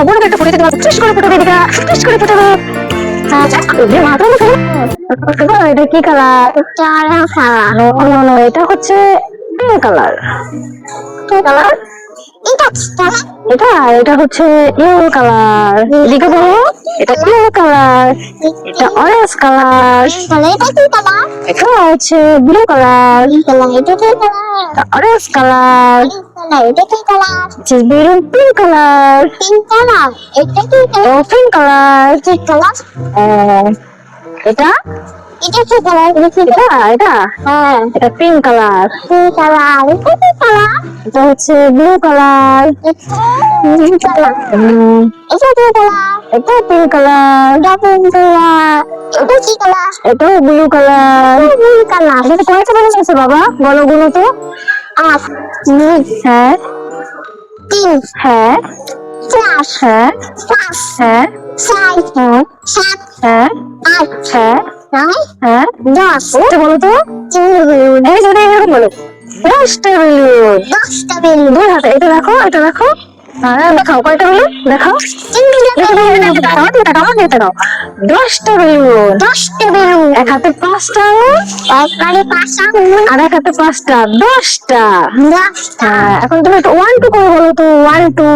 বড় একটা ফুটে দিতে টুস করে ফুটে দিকা টুস করে ফুটে এটা কি কালার? এটা হচ্ছে পিঙ্ক কালার। কি কালার? এটা এটা হচ্ছে ইয়েলো কালার। এদিকে বলো, এটা ইয়েলো কালার, এটা অরেঞ্জ কালার, এটা হচ্ছে ব্লু কালার, এটা orange colour, balloon pink colour, pink colour, এটা এটা এটা পিঙ্ক কালার, এটা হচ্ছে ব্লু কালার, এটা পিঙ্ক কালার, এটাও ব্লু কালার। এটা কয়টা বেলুন আছে বাবা? বলো গুলো তো। হ্যাঁ হ্যাঁ হ্যাঁ হ্যাঁ হ্যাঁ হ্যাঁ হ্যাঁ বলো তো। এই যদি এরকম বলো 10টা বেলুন। দুই হাতে এটা রাখো, এটা রাখো। দেখাও কয়টা বেলুন, দেখাও। 10টা বেলুন। এক হাতে 5টা আর এক হাতে 5টা, 10টা। এখন তুমি একটু 1 2 করে বলো তো। 1 2,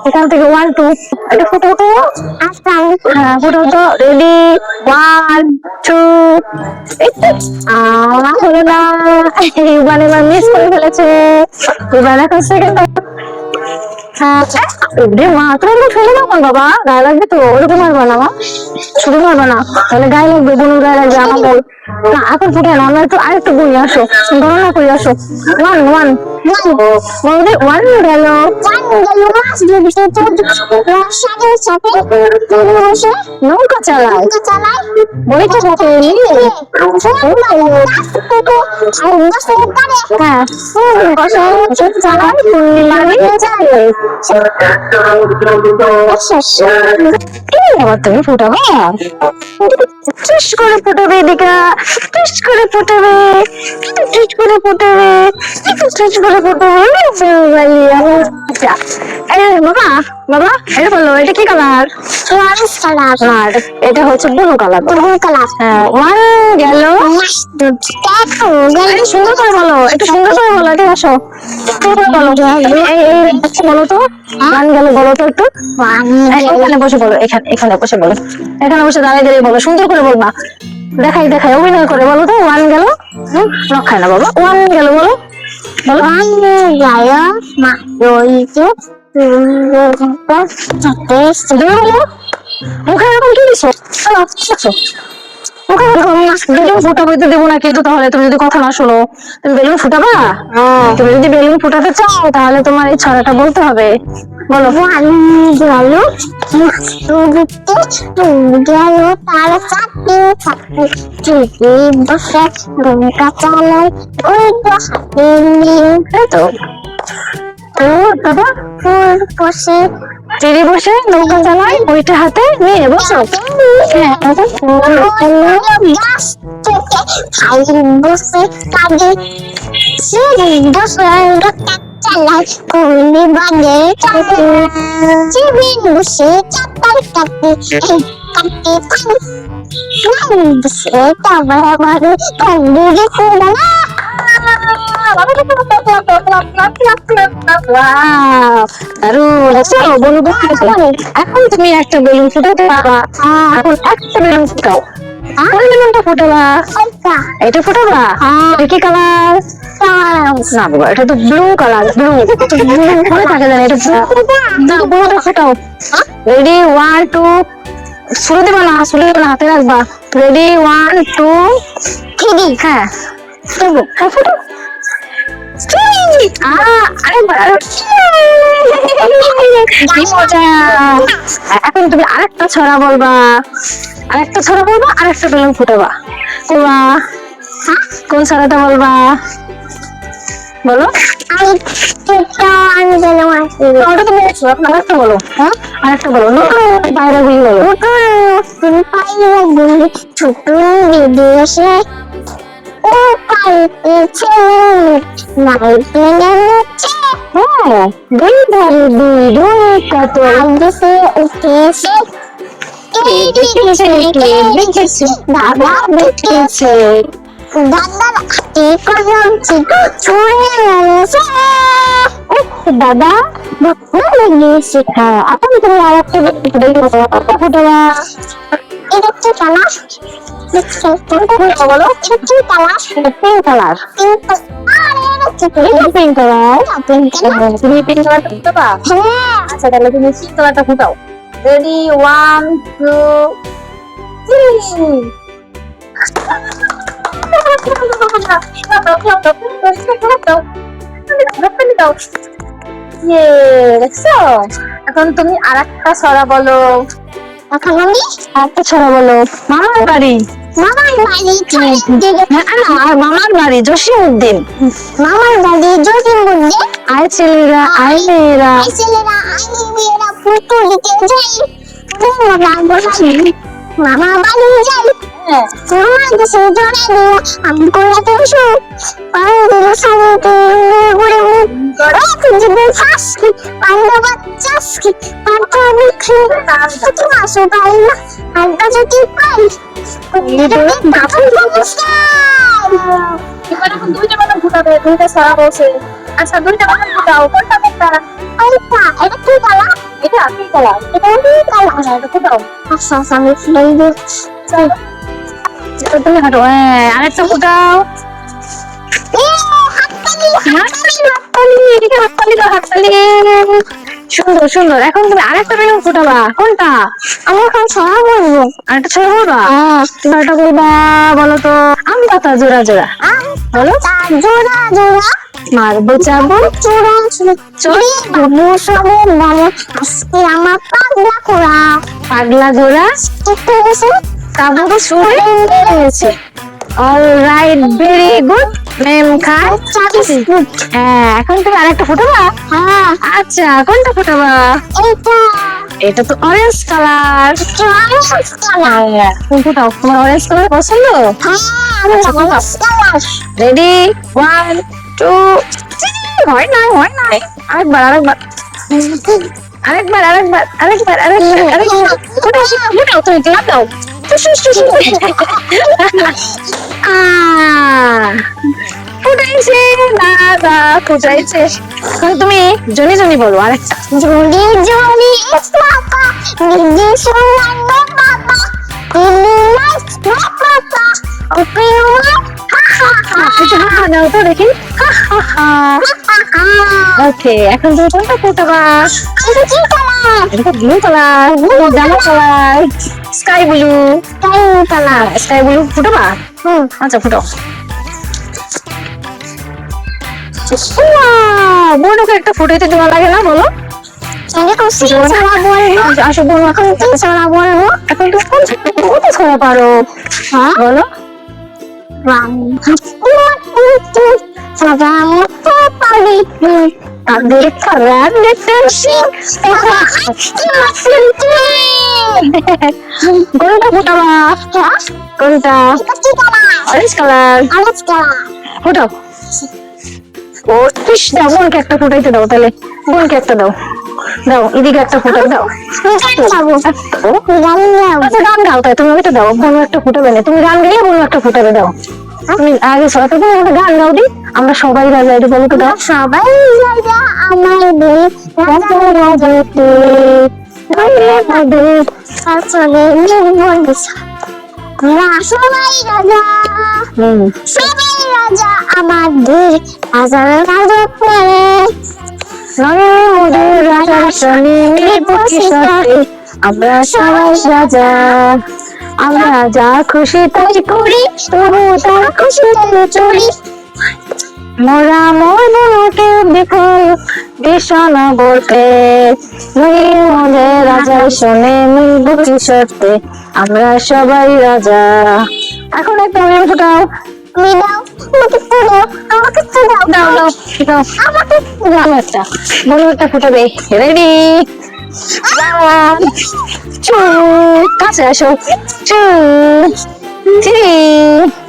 এখান থেকে 1 2 এটা ফটো তো। হ্যাঁ ফটো তো। রেডি 1 2। হলো না, এবার মিস করে ফেলেছে। এবার এখন সেকেন্ড। মা তুমি ফেলে দাও বাবা, গায়ে লাগবে তো। ওরকম মারবা না মা, শুধু মারবা না, তাহলে গায়ে লাগবে, বোনের গায়ে লাগবে। আমার বল না, এখন ফুটে না, আমরা একটু আরেকটু গুনি আসো, গণনা করে আসো। 1 1 বলবে 1 গেল। নৌকা চালায় বলে তো তুমি ফুটাবে, টুস করে ফুটাবে, এদিকে টুস করে ফুটাবে, টুস করে ফুটাবে, টুস করে ফুটাবে। বাবা বাবা এটা বলো, এটা কি কালার? আর এটা হচ্ছে ব্লু কালার। হ্যাঁ 1 গেল। সুন্দর করে বলো, একটু সুন্দর করে বলো। এটা আসো বলো তো। 1 গেল বলো তো একটু। এখানে বসে বলো, এখানে বসে বলো, এখানে বসে দাঁড়িয়ে দাঁড়িয়ে বলো, সুন্দর করে বলবা। দেখাই অভিনয় করে বলো তো। 1 গেল, রক্ষায় না বাবা। 1 গেল বলো, বলো। মুখে এরকম কি দিছো? বেলুন ফুটাবো তো দেবো না কিন্তু, তাহলে তুমি যদি কথা না শোনো। তুমি বেলুন ফুটাবা? তুমি যদি বেলুন ফুটাতে চাও তাহলে তোমার এই ছড়াটা বলতে হবে। বলো। বসে নৌকা চালায়, ওইটা হাতে নিয়ে বসো। এখন তুমি একটা বেলুন ফুটাতে পারবা। এখন একটা বেলুন ফুটাও। কোন বেলুনটা ফুটাবা? এটা ফুটাবা? এটা কি কালার? না বাবা, এটা তো ব্লু কালার। ব্লু মনে থাকে জানি, এটা না, ব্লুটা ফুটাও। রেডি 1 2, শুরু দেবা না, হাতে রাখবা। রেডি 1 2 3। হ্যাঁ ফুটো। এখন তুমি আরেকটা ছড়া বলবা, আরেকটা বেলুন ফুটাবা। কোন ছড়াটা বলবা বলো? ওটা তো বলছো, এখন আরেকটা বলো। আরেকটা বলো, বাইরে বলো। ছোট বিদেশে ও পাইতেছে দুই ধারে দুই দুই কত দেশে উঠেছে দেখেছে বাবা দেখেছে দাদার হাতে কলম ছিল ছুঁড়ে মেরেছে দাদা ভালো লেগেছে হ্যাঁ এখন তুমি আর একটা ফটোটা এটা কি কালার বলো কি colour pink colour pink colour তুমি পিঙ্ক কালারটা ফুটাবা হ্যাঁ আচ্ছা তাহলে তুমি পিঙ্ক কালারটা ফুটাও রেডি 1 2 3 এখন তুমি আরেকটা ছড়া বলো এখন আমি আরেকটা ছড়া বলো মামার বাড়ি মামার বাড়ি জসিমউদ্দিন মামার বাড়ি জসিমউদ্দিন আয় ছেলেরা আয় মেয়েরা পুতুলিতে যাই মামা বাড়ি যাই মামা দেশে জড়ে দিও আমি করে তুলছু পান্ডব সামনে ঘুরে জীবন ফাঁসকি পান্ডব চাষকি পান্ডব মুখে তুমি আসো পাই না আড্ডা যদি পাই এবার এখন দুইটা কথা ফুটাবে দুইটা সারা বলছে আচ্ছা দুইটা কথা ফুটাও কোনটা কোনটা এটা কি কালার এটা কি কালার এটা কি কালার এটা ফুটাও আচ্ছা আমি ফুটাইবো চলো তুমি হাঁটো হ্যাঁ আরেকটা ফুটাও সুন্দর সুন্দর এখন তুমি আরেকটা বেলুন ফুটাবা কোনটা আমি এখন ছড়া বলবো আরেকটা ছড়া বলবা তুমি একটা বলবা বলো তো আম পাতা জোড়া জোড়া বলো জোড়া জোড়া মারবো চাবো চোরা চড়ি বাবু সবে নামে আজকে আমার পাগলা খোড়া পাগলা ঘোড়া একটু গেছে কাবুকে শুয়ে গেছে অলরাইট ভেরি গুড মেম খান হ্যাঁ এখন তুমি আরেকটা ফুটাবা হ্যাঁ আচ্ছা কোনটা ফুটাবা এটা তো অরেঞ্জ কালার তুমি ফুটাও তোমার অরেঞ্জ কালার পছন্দ রেডি 1 2 হয় না আরেকবার ফুটাও তুমি ক্লাব দাও ফুটাইছে দাদা ফুটাইছে তুমি জনি জনি বলো আরেকটা জনি জনি পাপা নিজি সোনার বাবা তুমি নাইস পাপা ওপে দেখি ওকে এখন তুমি কোনটা ফুটাবা এটা ব্লু কালার ডালা colour sky blue colour sky blue ফুটাবা আচ্ছা ফুটাও বোনকে একটা ফুটাইতে দেওয়া লাগে না বলো আসো বোন এখন ছড়া বলবো এখন তো কত ছড়া পারো হ্যাঁ বলো তাদের খারাপ কোনটা ফুটাবা কোনটা অরেঞ্জ কালার ফুটাও ও দাও বোনকে একটা ফুটাইতে দাও তাহলে বোনকে একটা দাও এদিকে একটা ফুটাই দাও গান গাও তাই তুমি ওইটা দাও বোন একটা ফুটাবে না তুমি গান গাইলে বোন একটা ফুটাবে দাও আমি আগে সবাই গান গাও দি আমরা সবাই রাজা এটা বলো তো দাও সবাই রাজা আমার সবাই রাজা সবাই রাজা আমাদের হাজার হাজার আমরা সবাই রাজা আমরা যা খুশি তাই করি তবু তার খুশি চলি মোরা মনকে বিফল ভীষণ বলতে মনের রাজা শোনে বুঝি সত্যি আমরা সবাই রাজা এখন একটা আমি ফুটাও তুমি দাও আমাকে তো দাও আমাকে দাও একটা বলো একটা ফুটাবে রেডি কাছে আসো 2 3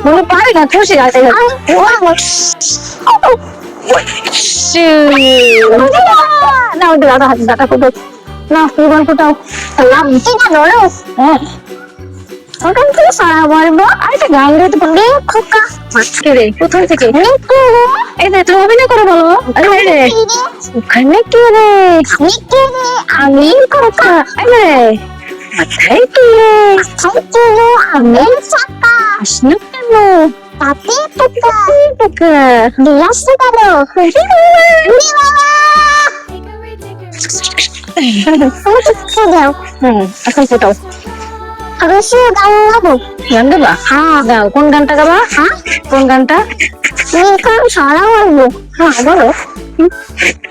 মনে পারে না খুশি আছে না ওদের দাদা হাতে দাদা ফুটো না ফুটবল ফুটাও লাভ হ্যাঁ ওখান থেকে সারা বলবো আরেকটা গান গাইতে পারবে খোকা মাঝকে রে কোথায় থেকে এই যে তুমি অভিনয় করে বলো আরে রে ওখানে কি রে আমি খোকা আরে মাথায় কি রে আমি চাকা আসলে কেন তাতে পোকা পোকা দিলাসে কেন এখন ফোটাও অবশ্যই গান গাবো গান গাবা হ্যাঁ গাও কোন গানটা গাবা হ্যাঁ কোন গানটা এখন সারা বলবো হ্যাঁ বলো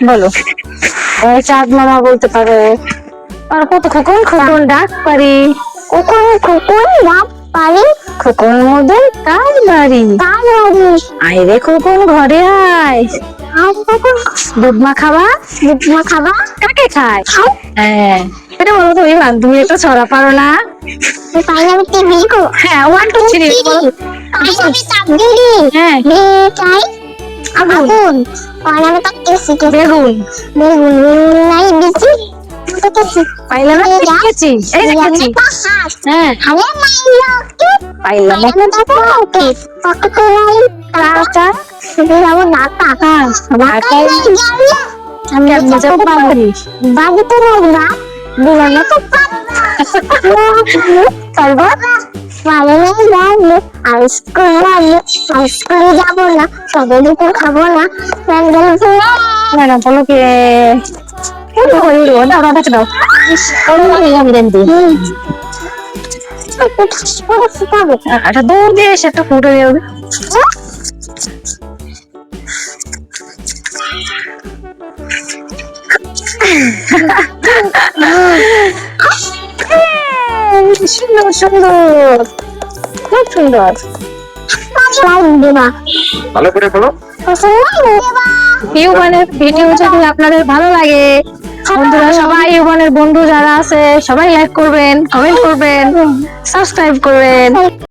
বলো ওই চাঁদ মামা বলতে পারো আর কত খোকন খোকন ডাক পারি খোকন খোকন ডাক পারি খোকন মধ্যে কার বাড়ি আয় রে খোকন ঘরে আয় দুধ মা খাবা কাকে খায় হ্যাঁ এটা বলো তো ইমান তুমি একটা ছড়া পারো না আমি টিভি গো হ্যাঁ 1 2 3 বলো হ্যাঁ আগুন আমি তাকেছি বেগুন নাই বেশি পাইলা না দেখেছি এই দেখেছি হ্যাঁ আমি পাইলা না ওকে ওকে রাস্তা সেটাও নাটা হ্যাঁ নাটা আমি মজা পারি বাবু তো না বলো না তো পারবো মানে না স্কুলে যাবো না তবে দুটো খাবো না না বলো কে দাও দাও আমি দেন দিই একটা দৌড় দিয়ে এসে একটা ফটো দিয়ে সুন্দর সুন্দর খুব সুন্দর ভালো করে বলো ইউবানের ভিডিও যদি আপনাদের ভালো লাগে বন্ধুরা সবাই ইউবানের বন্ধু যারা আছে সবাই লাইক করবেন কমেন্ট করবেন সাবস্ক্রাইব করবেন